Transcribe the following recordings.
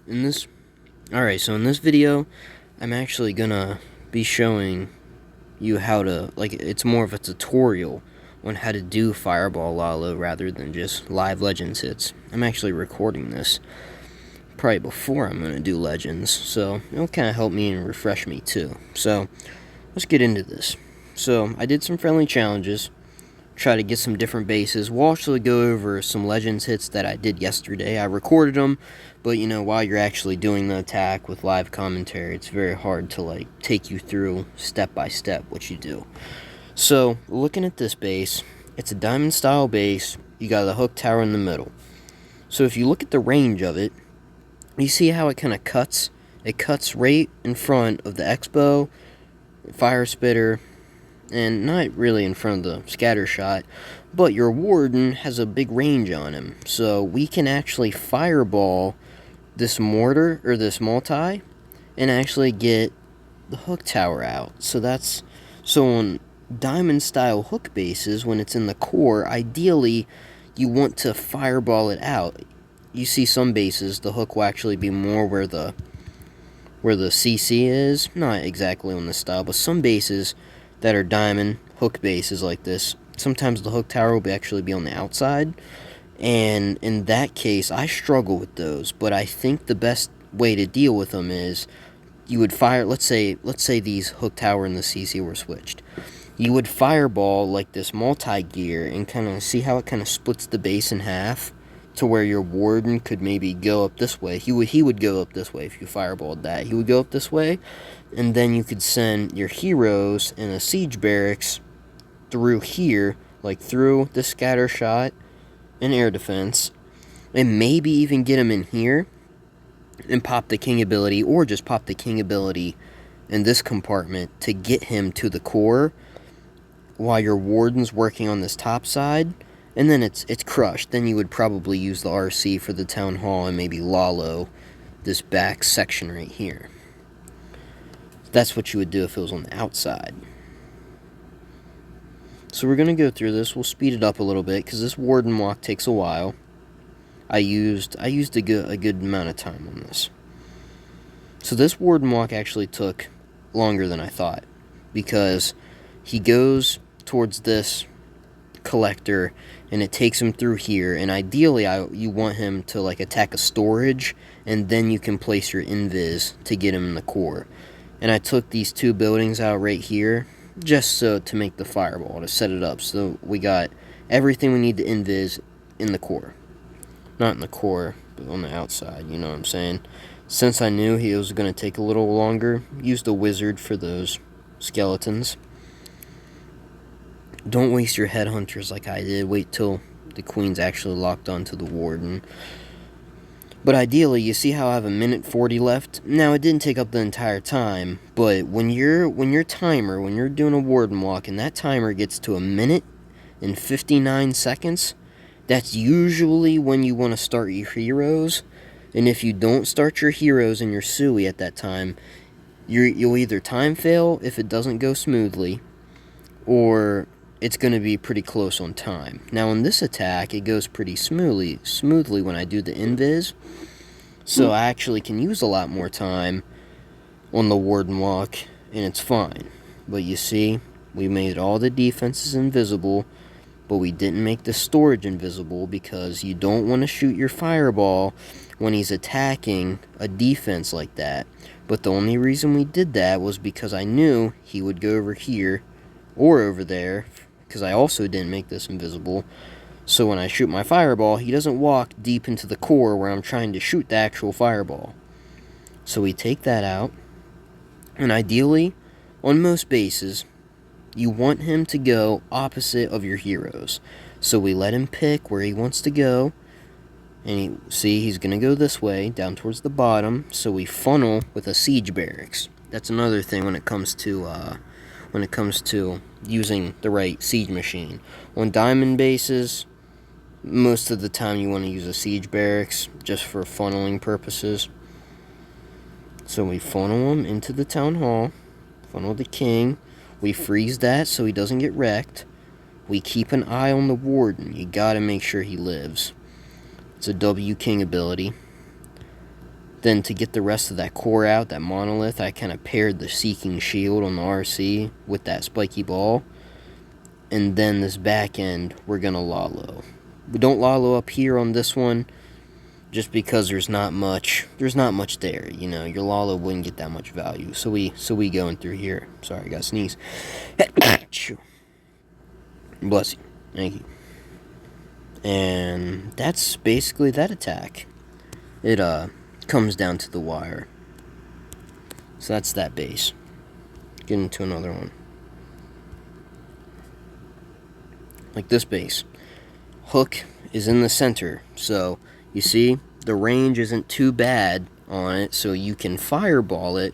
in this Alright, so in this video, I'm actually gonna be showing you how to, it's more of a tutorial on how to do Fireball Lalo rather than just live Legends hits. I'm actually recording this probably before I'm gonna do Legends, so it'll kind of help me and refresh me too. So, let's get into this. So, I did some friendly challenges, try to get some different bases. We'll also go over some Legends hits that I did yesterday. I recorded them, but while you're actually doing the attack with live commentary, it's very hard to take you through step by step what you do. So, looking at this base, it's a diamond style base. You got the hook tower in the middle. So if you look at the range of it, you see how it kind of cuts? It cuts right in front of the Expo, Fire Spitter, and not really in front of the scatter shot, but your Warden has a big range on him, so we can actually fireball this mortar, or this multi, and actually get the hook tower out. So on diamond style hook bases, when it's in the core, ideally you want to fireball it out. You see some bases, the hook will actually be more where the CC is, not exactly on this style, but some bases that are diamond hook bases like this, sometimes the hook tower will actually be on the outside, and in that case I struggle with those. But I think the best way to deal with them is you would fire, let's say these hook tower and the CC were switched, you would fireball like this multi-gear and kind of see how it kind of splits the base in half to where your Warden could maybe go up this way. He would go up this way if you fireballed that. He would go up this way, and then you could send your heroes in a siege barracks through here, like through the scatter shot and air defense, and maybe even get him in here and pop the king ability, or just pop the king ability in this compartment to get him to the core while your Warden's working on this top side. And then it's crushed. Then you would probably use the RC for the Town Hall and maybe Lalo this back section right here. That's what you would do if it was on the outside. So we're going to go through this. We'll speed it up a little bit because this Warden walk takes a while. I used a good amount of time on this. So this Warden walk actually took longer than I thought, because he goes towards this collector and it takes him through here, and ideally you want him to attack a storage, and then you can place your invis to get him in the core. And I took these two buildings out right here just so to make the fireball, to set it up so we got everything we need to invis in the core. Not in the core, but on the outside, you know what I'm saying? Since I knew he was going to take a little longer, used a wizard for those skeletons. Don't waste your headhunters like I did. Wait till the queen's actually locked onto the Warden. But ideally, you see how I have a minute 40 left? Now, it didn't take up the entire time, but when you're doing a Warden walk and that timer gets to a minute and 59 seconds, that's usually when you want to start your heroes. And if you don't start your heroes and your Sui at that time, you'll either time fail if it doesn't go smoothly, or it's going to be pretty close on time. Now, in this attack, it goes pretty smoothly when I do the invis, so I actually can use a lot more time on the Warden walk, and it's fine. But you see, we made all the defenses invisible, but we didn't make the storage invisible, because you don't want to shoot your fireball when he's attacking a defense like that. But the only reason we did that was because I knew he would go over here or over there, because I also didn't make this invisible. So when I shoot my fireball, he doesn't walk deep into the core where I'm trying to shoot the actual fireball. So we take that out, and ideally, on most bases, you want him to go opposite of your heroes. So we let him pick where he wants to go, and he's going to go this way, down towards the bottom, so we funnel with a siege barracks. That's another thing when it comes to using the right siege machine. On diamond bases, most of the time you want to use a siege barracks just for funneling purposes. So we funnel him into the town hall, funnel the king, we freeze that so he doesn't get wrecked. We keep an eye on the Warden. You gotta make sure he lives. It's a W King ability. Then to get the rest of that core out, that monolith, I kind of paired the Seeking Shield on the RC with that spiky ball. And then this back end, we're going to Lalo. We don't Lalo up here on this one, just because there's not much there. You know, your Lalo wouldn't get that much value. So we going through here. Sorry, I got to sneeze. Bless you. Thank you. And that's basically that attack. It comes down to the wire. So that's that base. Get into another one. Like this base. Hook is in the center. So you see, the range isn't too bad on it, so you can fireball it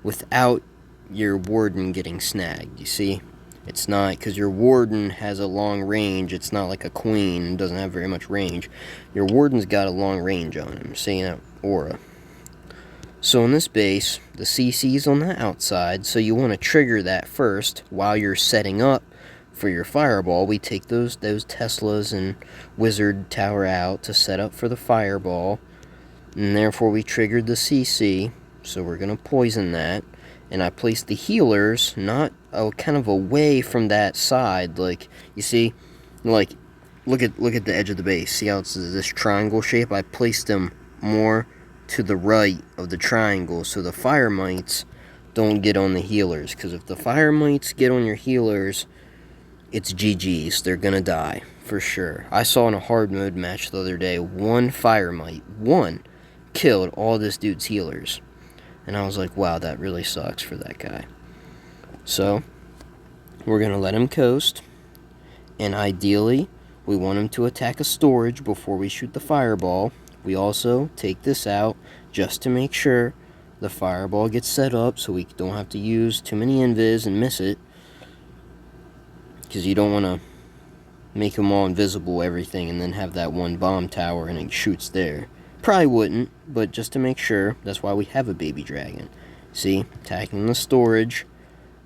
without your warden getting snagged. You see? It's not, because your warden has a long range. It's not like a queen and doesn't have very much range. Your warden's got a long range on him, saying that aura. So in this base, the CC's on the outside, so you want to trigger that first while you're setting up for your fireball. We take those Teslas and Wizard Tower out to set up for the fireball, and therefore we triggered the CC, so we're going to poison that. And I placed the healers not kind of away from that side, like you see, like look at the edge of the base. See how it's this triangle shape? I placed them more to the right of the triangle so the fire mites don't get on the healers. Because if the fire mites get on your healers, it's GG's. They're gonna die for sure. I saw in a hard mode match the other day, one fire mite, killed all this dude's healers. And I was like, wow, that really sucks for that guy. So, we're going to let him coast. And ideally, we want him to attack a storage before we shoot the fireball. We also take this out just to make sure the fireball gets set up so we don't have to use too many invis and miss it. Because you don't want to make them all invisible, everything, and then have that one bomb tower and it shoots there. Probably wouldn't, but just to make sure, that's why we have a baby dragon. See, attacking the storage.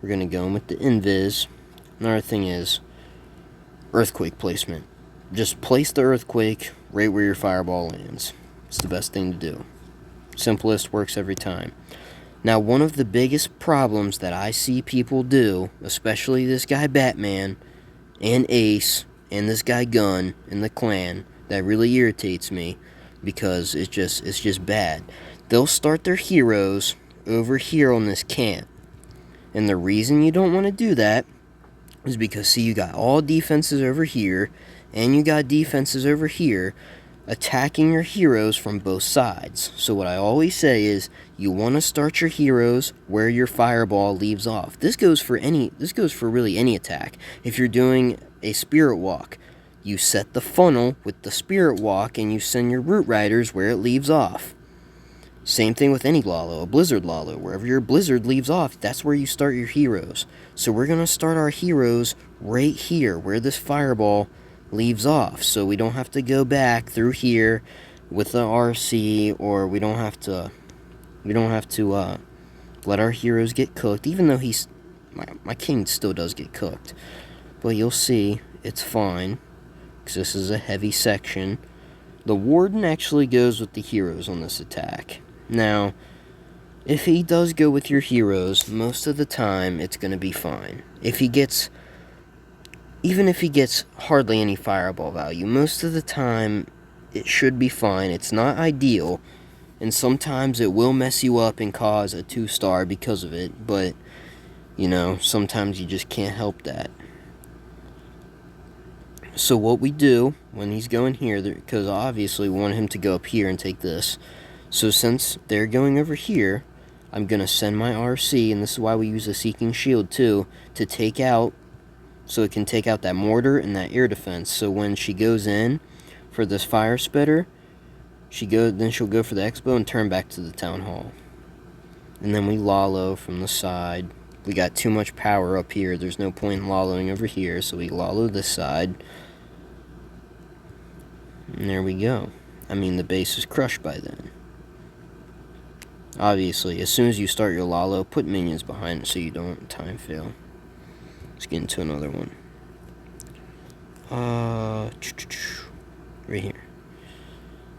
We're going to go in with the invis. Another thing is earthquake placement. Just place the earthquake right where your fireball lands. It's the best thing to do. Simplest, works every time. Now, one of the biggest problems that I see people do, especially this guy Batman and Ace and this guy Gun in the clan, that really irritates me, because it's just bad. They'll start their heroes over here on this camp. And the reason you don't want to do that is because, see, you got all defenses over here, and you got defenses over here, attacking your heroes from both sides. So what I always say is, you want to start your heroes where your fireball leaves off. This goes for really any attack. If you're doing a spirit walk, you set the funnel with the spirit walk and you send your root riders where it leaves off. Same thing with any Lalo, a blizzard Lalo. Wherever your blizzard leaves off, that's where you start your heroes. So we're going to start our heroes right here where this fireball leaves off. So we don't have to go back through here with the RC, or we don't have to let our heroes get cooked, even though my king still does get cooked. But you'll see, it's fine. This is a heavy section. The warden actually goes with the heroes on this attack. Now, if he does go with your heroes, most of the time it's going to be fine. Even if he gets hardly any fireball value, most of the time it should be fine. It's not ideal, and sometimes it will mess you up and cause a 2-star because of it, but, you know, sometimes you just can't help that. So what we do when he's going here, because obviously we want him to go up here and take this. So since they're going over here, I'm going to send my RC, and this is why we use a Seeking Shield too, to take out, so it can take out that mortar and that air defense. So when she goes in for this fire spitter, she'll go for the expo and turn back to the town hall. And then we Lalo from the side. We got too much power up here. There's no point in Laloing over here, so we Lalo this side. And there we go. I mean, the base is crushed by then. Obviously, as soon as you start your Lalo, put minions behind it so you don't time fail. Let's get into another one. Right here.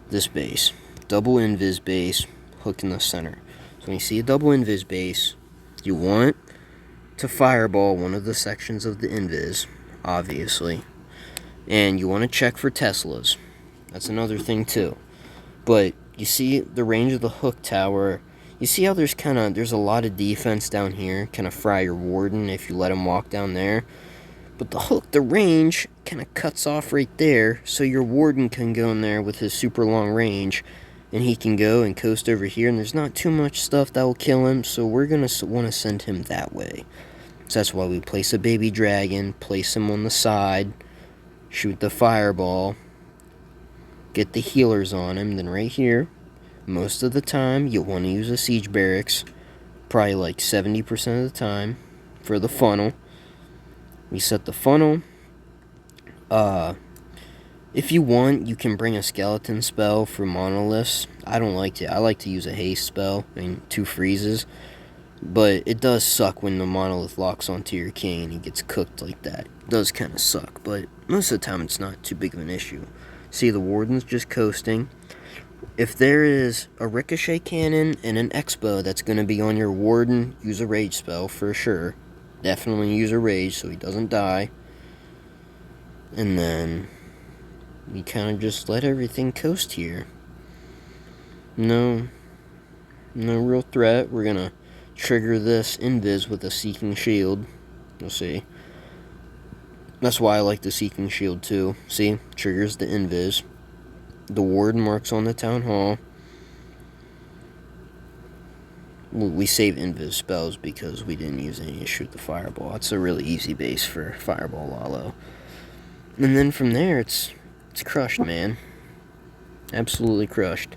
This base. Double invis base. hook in the center. So when you see a double invis base, you want to fireball one of the sections of the invis, obviously. And you want to check for Teslas. That's another thing too. But you see the range of the hook tower. You see how there's a lot of defense down here, kind of fry your warden if you let him walk down there. But the range kind of cuts off right there, so your warden can go in there with his super long range, and he can go and coast over here, and there's not too much stuff that will kill him, so we're going to want to send him that way. So that's why we place a baby dragon, place him on the side, shoot the fireball, get the healers on him, then right here, most of the time, you'll want to use a siege barracks, probably like 70% of the time, for the funnel. We set the funnel. If you want, you can bring a skeleton spell for monoliths. I don't like to. I like to use a haste spell and 2 freezes. But it does suck when the monolith locks onto your king and he gets cooked like that. It does kind of suck, but most of the time it's not too big of an issue. See, the warden's just coasting. If there is a ricochet cannon and an expo that's going to be on your warden, use a rage spell for sure. Definitely use a rage so he doesn't die. And then we kind of just let everything coast here. No real threat. We're going to trigger this invis with a seeking shield. You'll see. That's why I like the seeking shield too. See? Triggers the invis. The warden marks on the town hall. We save invis spells because we didn't use any to shoot the fireball. It's a really easy base for fireball Lalo. And then from there, it's crushed, man. Absolutely crushed.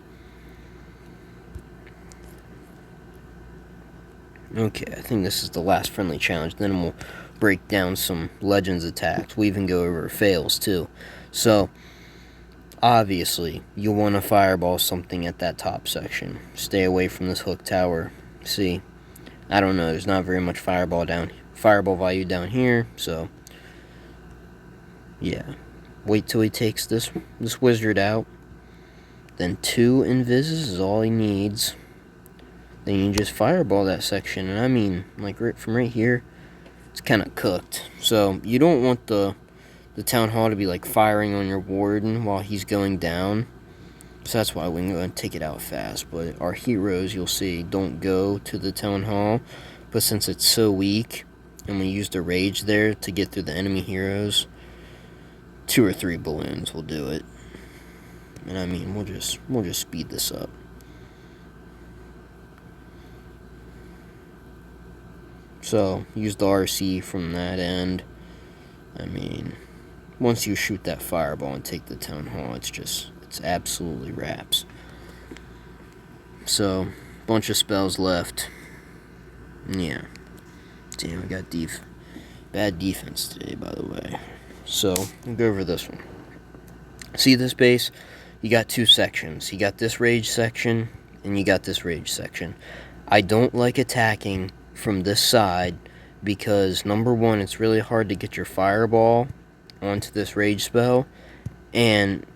Okay, I think this is the last friendly challenge. Then we'll break down some Legends attacks. We even go over fails, too. So, obviously, you'll want to fireball something at that top section. Stay away from this hook tower. See, I don't know, there's not very much fireball value down here, so yeah. Wait till he takes this wizard out. Then 2 invises is all he needs. Then you just fireball that section, and I mean, like right from right here, it's kind of cooked. So you don't want the town hall to be like firing on your warden while he's going down. So that's why we can go and take it out fast. But our heroes, you'll see, don't go to the town hall. But since it's so weak, and we used a rage there to get through the enemy heroes, 2 or 3 balloons will do it. And I mean, we'll just speed this up. So use the RC from that end. I mean, once you shoot that fireball and take the town hall, it's absolutely wraps. So, bunch of spells left. Yeah. Damn, I got bad defense today, by the way. So, we'll go over this one. See this base? You got 2 sections. You got this rage section, and you got this rage section. I don't like attacking from this side because, number one, it's really hard to get your fireball onto this rage spell, and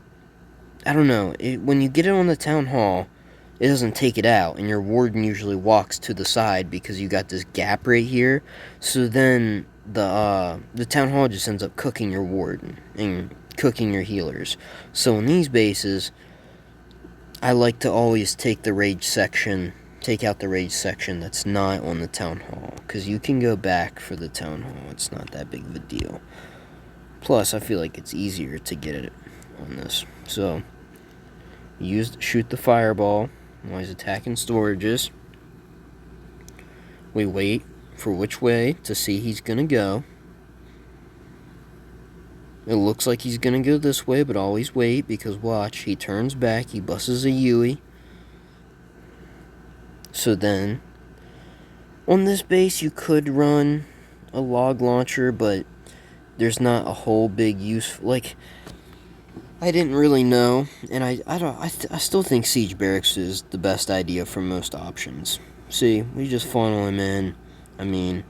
I don't know, when you get it on the town hall, it doesn't take it out, and your warden usually walks to the side because you got this gap right here. So then the town hall just ends up cooking your warden and cooking your healers. So in these bases, I like to always take out the rage section that's not on the town hall, because you can go back for the town hall. It's not that big of a deal. Plus, I feel like it's easier to get it on this. So, shoot the fireball while he's attacking storages. We wait for which way to see he's gonna go. It looks like he's gonna go this way, but always wait, because watch, he turns back, he busts a Yui. So then, on this base, you could run a log launcher, but there's not a whole big use. Like, I didn't really know, and I still think Siege Barracks is the best idea for most options. See, we just funnel him in. I mean,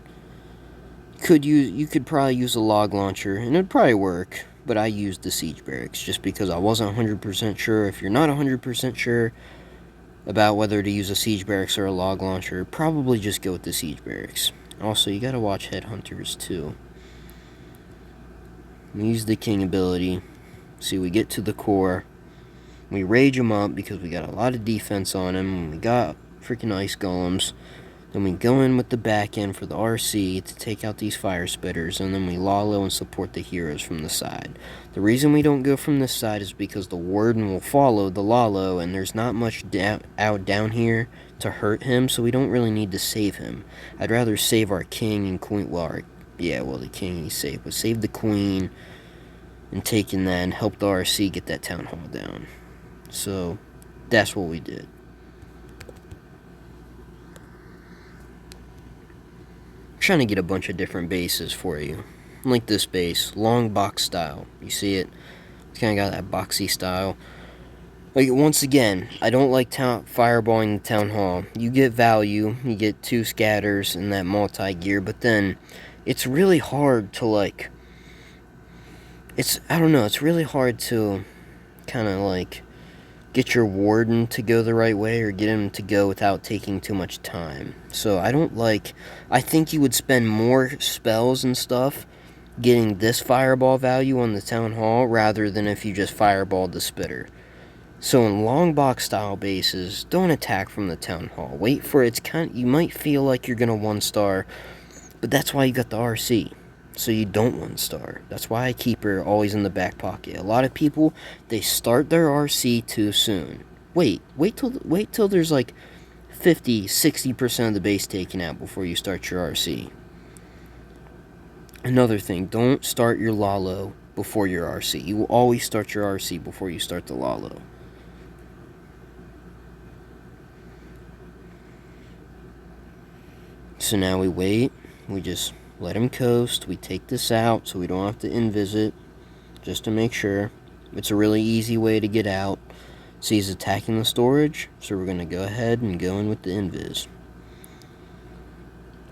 you could probably use a log launcher, and it'd probably work, but I used the Siege Barracks just because I wasn't 100% sure. If you're not 100% sure, about whether to use a siege barracks or a log launcher, probably just go with the siege barracks. Also, you gotta watch headhunters too. We use the king ability. See, we get to the core. We rage him up because we got a lot of defense on him. We got freaking ice golems. Then we go in with the back end for the RC to take out these fire spitters, and then we Lalo and support the heroes from the side. The reason we don't go from this side is because the warden will follow the Lalo, and there's not much out down here to hurt him, so we don't really need to save him. I'd rather save our king and queen. Well, the king he's safe, but save the queen and taking that and help the RC get that town hall down. So that's what we did. Trying to get a bunch of different bases for you, like this base, long box style. You see it? It's kind of got that boxy style. Like, once again, I don't like fireballing the town hall. You get value, you get 2 scatters and that multi-gear, but then it's really hard to, like, it's really hard to kind of, like, get your warden to go the right way or get him to go without taking too much time. So I think you would spend more spells and stuff getting this fireball value on the town hall rather than if you just fireballed the spitter. So in long box style bases, don't attack from the town hall. Wait for it. You might feel like you're gonna 1-star, but that's why you got the RC. So you don't 1-star. That's why I keep her always in the back pocket. A lot of people, they start their RC too soon. Wait till there's like 50-60% of the base taken out before you start your RC. Another thing, don't start your Lalo before your RC. You will always start your RC before you start the Lalo. So now we wait. We just let him coast. We take this out so we don't have to invis, just to make sure. It's a really easy way to get out. So he's attacking the storage, so we're going to go ahead and go in with the invis.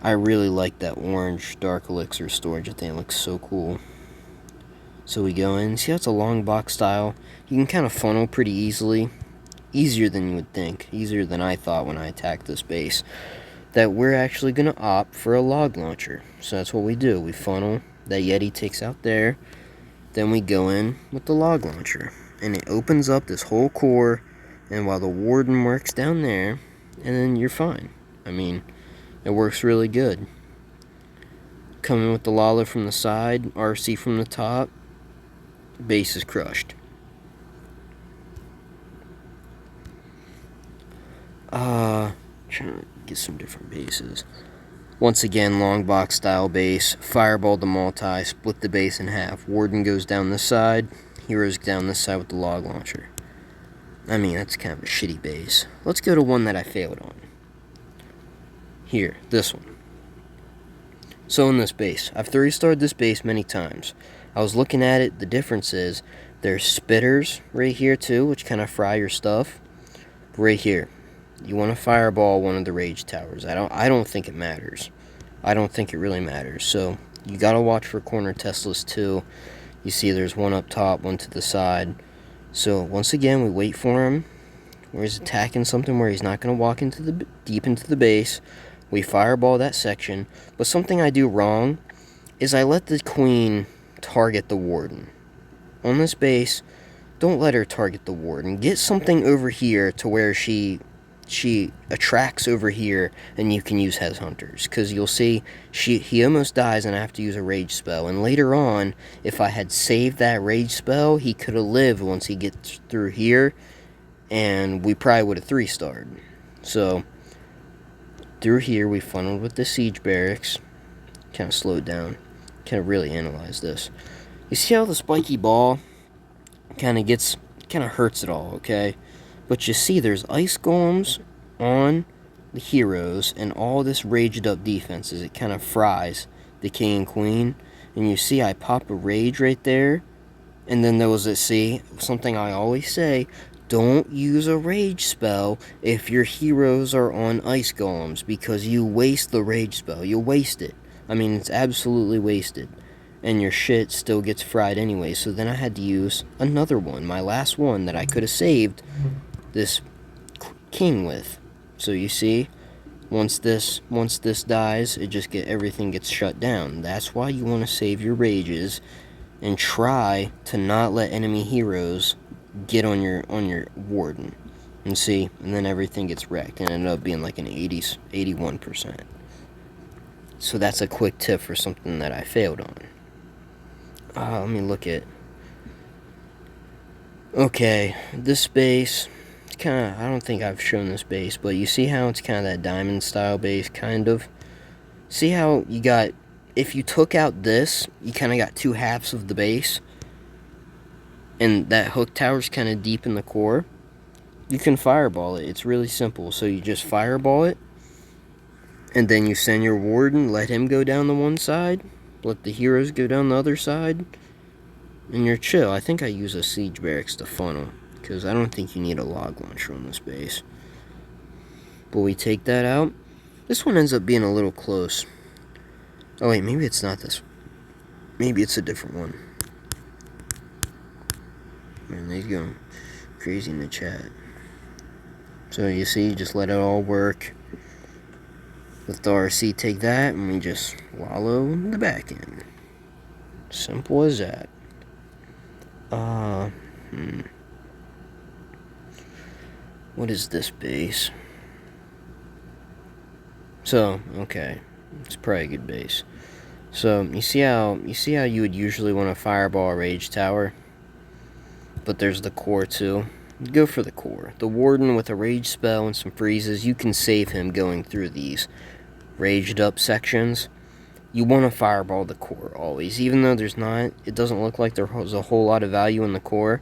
I really like that orange dark elixir storage. I think it looks so cool. So we go in. See how it's a long box style? You can kind of funnel pretty easily. Easier than you would think. Easier than I thought when I attacked this base. That we're actually going to opt for a log launcher. So that's what we do. We funnel. That Yeti takes out there. Then we go in with the log launcher. And it opens up this whole core. And while the warden works down there, and then you're fine. I mean, it works really good. Come in with the Lalo from the side, RC from the top. Base is crushed. Trying to get some different bases. Once again, long box style base. Fireball the multi, split the base in half. Warden goes down this side, heroes down this side with the log launcher. I mean, that's kind of a shitty base. Let's go to one that I failed on. Here, this one. So in this base, I've 3-starred this base many times. I was looking at it, the difference is there's spitters right here too, which kind of fry your stuff. Right here. You want to fireball one of the rage towers. I don't think it matters. I don't think it really matters. So you gotta watch for corner Teslas too. You see there's one up top, one to the side. So once again, we wait for him where he's attacking something where he's not gonna walk deep into the base. We fireball that section. But something I do wrong is I let the queen target the warden. On this base, don't let her target the warden. Get something over here to where she attracts over here and you can use headhunters, because you'll see he almost dies and I have to use a rage spell, and later on if I had saved that rage spell he could have lived once he gets through here and we probably would have 3-starred. So through here we funneled with the siege barracks. Kind of slowed down, kind of really analyze this. You see how the spiky ball kind of hurts it all, okay? But you see there's ice golems on the heroes and all this raged up defenses. It kind of fries the king and queen. And you see I pop a rage right there. And then there was something I always say, don't use a rage spell if your heroes are on ice golems, because you waste the rage spell. You'll waste it. I mean, it's absolutely wasted. And your shit still gets fried anyway. So then I had to use another one, my last one that I could have saved. This king with. So you see, once this dies, everything gets shut down. That's why you want to save your rages and try to not let enemy heroes get on your warden. And see, and then everything gets wrecked and ended up being like an 81%. So that's a quick tip for something that I failed on. Let me look at. Okay, this base, it's kind of, I don't think I've shown this base, but you see how it's kind of that diamond style base, kind of? See how you got, if you took out this, you kind of got two halves of the base, and that hook tower's kind of deep in the core. You can fireball it. It's really simple. So you just fireball it, and then you send your warden, let him go down the one side, let the heroes go down the other side, and you're chill. I think I use a siege barracks to funnel, because I don't think you need a log launcher on this base. But we take that out. This one ends up being a little close. Oh wait, maybe it's not this. Maybe it's a different one. Man, they go crazy in the chat. So you see, just let it all work. Let the RC take that, and we just wallow the back end. Simple as that. What is this base? So, okay. It's probably a good base. So, you see how you would usually want to fireball a rage tower? But there's the core too. Go for the core. The warden with a rage spell and some freezes, you can save him going through these raged up sections. You want to fireball the core always, even though it doesn't look like there's a whole lot of value in the core.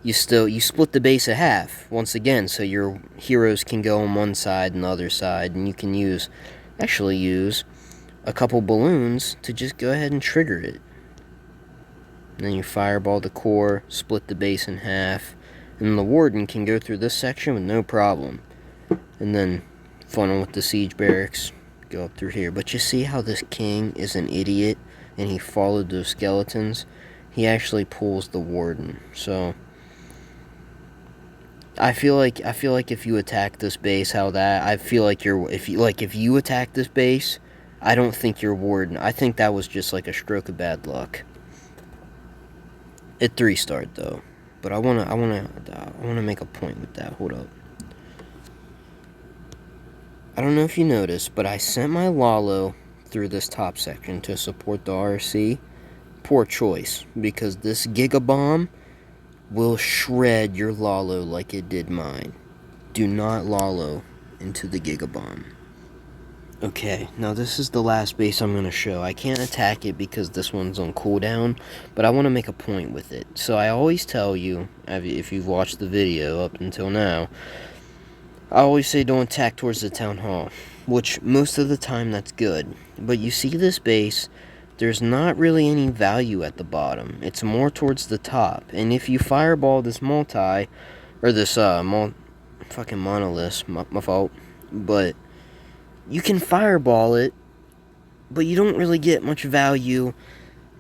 You split the base in half once again, so your heroes can go on one side and the other side, and you can use a couple balloons to just go ahead and trigger it. And then you fireball the core, split the base in half, and the warden can go through this section with no problem. And then funnel with the siege barracks, go up through here. But you see how this king is an idiot, and he followed those skeletons? He actually pulls the warden. So I feel like if you attack this base, if you attack this base, I don't think you're warden. I think that was just like a stroke of bad luck. It 3-starred though, but I wanna make a point with that. Hold up. I don't know if you noticed, but I sent my Lalo through this top section to support the RC. Poor choice, because this Giga Bomb will shred your Lalo like it did mine. Do not Lalo into the Giga Bomb. Okay, now this is the last base I'm going to show. I can't attack it because this one's on cooldown, but I want to make a point with it. So I always tell you, if you've watched the video up until now, I always say don't attack towards the town hall, which most of the time that's good. But you see this base, there's not really any value at the bottom. It's more towards the top. And if you fireball this fucking monolith, my fault, but you can fireball it, but you don't really get much value,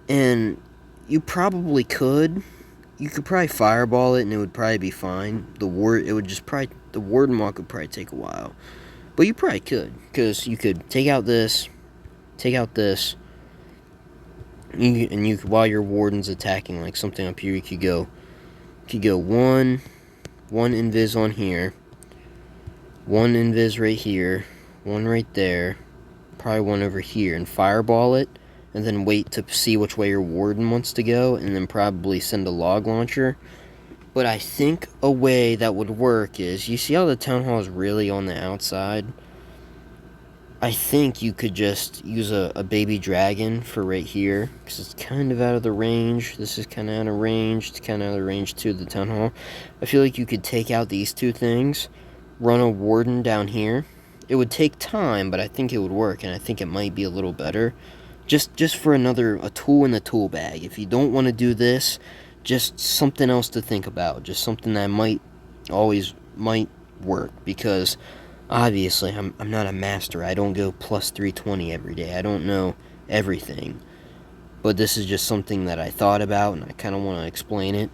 and you probably could. You could probably fireball it, and it would probably be fine. The warden walk would probably take a while, but you probably could, because you could take out this, and while your warden's attacking, like something up here, you could go one invis on here, one invis right here, one right there, probably one over here, and fireball it, and then wait to see which way your warden wants to go, and then probably send a log launcher. But I think a way that would work is, you see how the town hall is really on the outside? I think you could just use a baby dragon for right here, because it's kind of out of the range. This is kind of out of range. It's kind of out of the range to the town hall. I feel like you could take out these two things, run a warden down here. It would take time, but I think it would work, and I think it might be a little better. Just for a tool in the tool bag. If you don't want to do this, just something else to think about. Just something that might work, because obviously I'm not a master. I don't go plus 320 every day. I don't know everything. But this is just something that I thought about, and I kind of want to explain it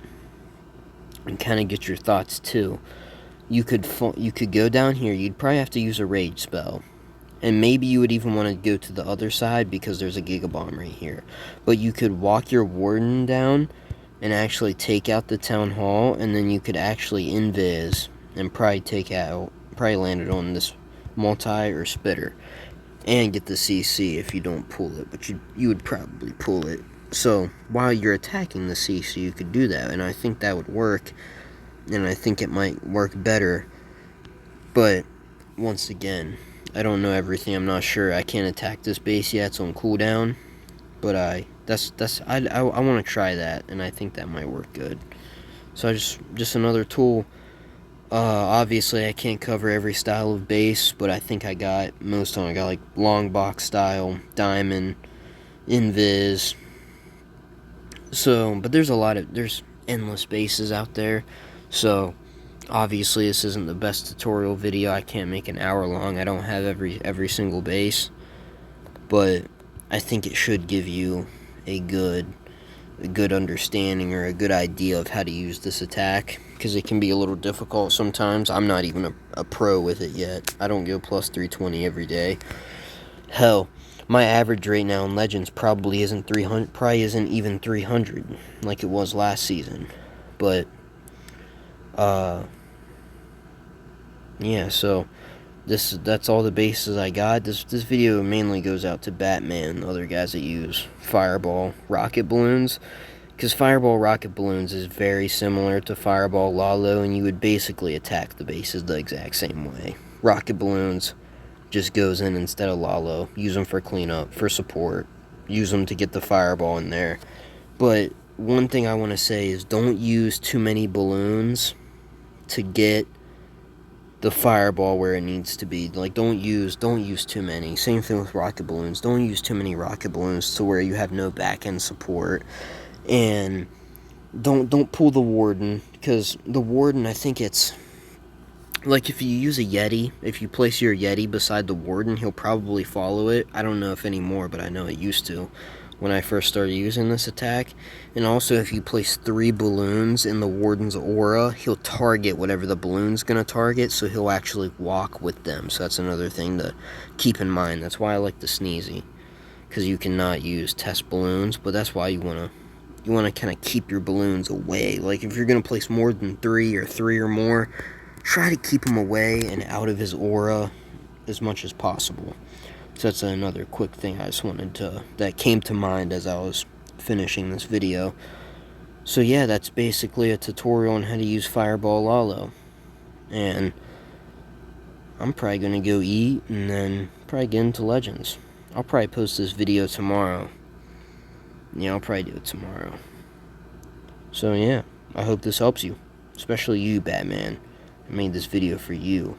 and kind of get your thoughts too. you could go down here. You'd probably have to use a rage spell. And maybe you would even want to go to the other side because there's a Giga Bomb right here. But you could walk your Warden down and actually take out the Town Hall, and then you could actually invis and probably land it on this multi or spitter and get the CC if you don't pull it. But you would probably pull it. So while you're attacking the CC, you could do that, and I think that would work, and I think it might work better. But once again, I don't know everything. I'm not sure. I can't attack this base yet. It's on cooldown. But I want to try that, and I think that might work good. So just another tool. Obviously I can't cover every style of base, but I think I got most of them. I got like long box style, diamond, invis. So, but there's endless bases out there. So obviously this isn't the best tutorial video. I can't make an hour long. I don't have every single base, but I think it should give you a good understanding or a good idea of how to use this attack, because it can be a little difficult sometimes. I'm not even a pro with it yet. I don't go plus 320 every day. Hell, my average right now in Legends probably isn't even 300 like it was last season. But yeah, so that's all the bases I got. This video mainly goes out to Batman and other guys that use Fireball rocket balloons, because Fireball rocket balloons is very similar to Fireball Lalo, and you would basically attack the bases the exact same way. Rocket balloons just goes in instead of Lalo. Use them for cleanup, for support. Use them to get the Fireball in there. But one thing I want to say is don't use too many balloons to get the Fireball where it needs to be. Like, don't use too many. Same thing with rocket balloons. Don't use too many rocket balloons to where you have no back end support. And don't pull the Warden, because the Warden, I think it's like if you use a Yeti, if you place your Yeti beside the Warden, he'll probably follow it. I don't know if anymore, but I know it used to when I first started using this attack. And also, if you place 3 balloons in the Warden's aura, he'll target whatever the balloon's going to target, so he'll actually walk with them. So that's another thing to keep in mind. That's why I like the Sneezy, because you cannot use test balloons, but that's why you want to kind of keep your balloons away. Like, if you're going to place more than 3 or 3 or more, try to keep him away and out of his aura as much as possible. So that's another quick thing I just wanted that came to mind as I was finishing this video. So yeah, that's basically a tutorial on how to use Fireball Lalo. And I'm probably going to go eat and then probably get into Legends. I'll probably post this video tomorrow. Yeah, I'll probably do it tomorrow. So yeah, I hope this helps you. Especially you, Batman. I made this video for you.